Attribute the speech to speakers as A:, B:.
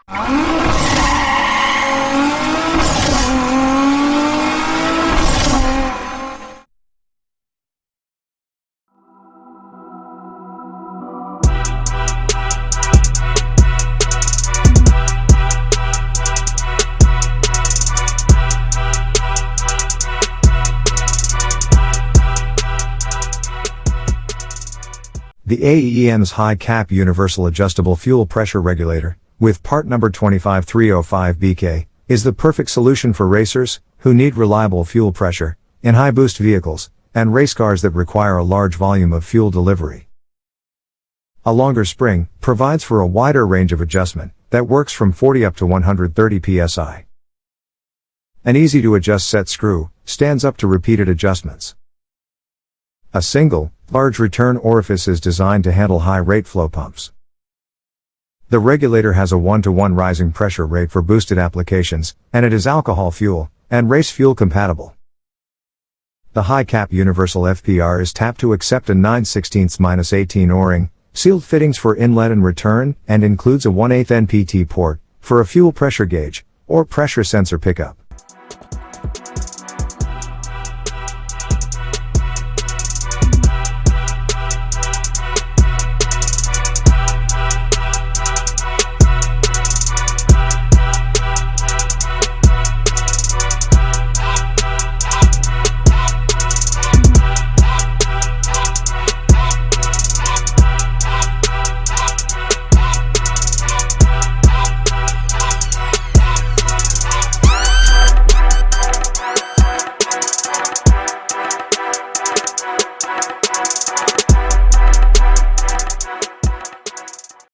A: The AEM's high cap universal adjustable fuel pressure regulator, with part number 25305BK, is the perfect solution for racers who need reliable fuel pressure in high boost vehicles and race cars that require a large volume of fuel delivery. A longer spring provides for a wider range of adjustment that works from 40 up to 130 psi. An easy to adjust set screw stands up to repeated adjustments. A single, large return orifice is designed to handle high-rate flow pumps. The regulator has a 1-to-1 rising pressure rate for boosted applications, and it is alcohol fuel and race fuel compatible. The high-cap universal FPR is tapped to accept a 9/16-18 O-ring, sealed fittings for inlet and return, and includes a 1/8 NPT port for a fuel pressure gauge or pressure sensor pickup.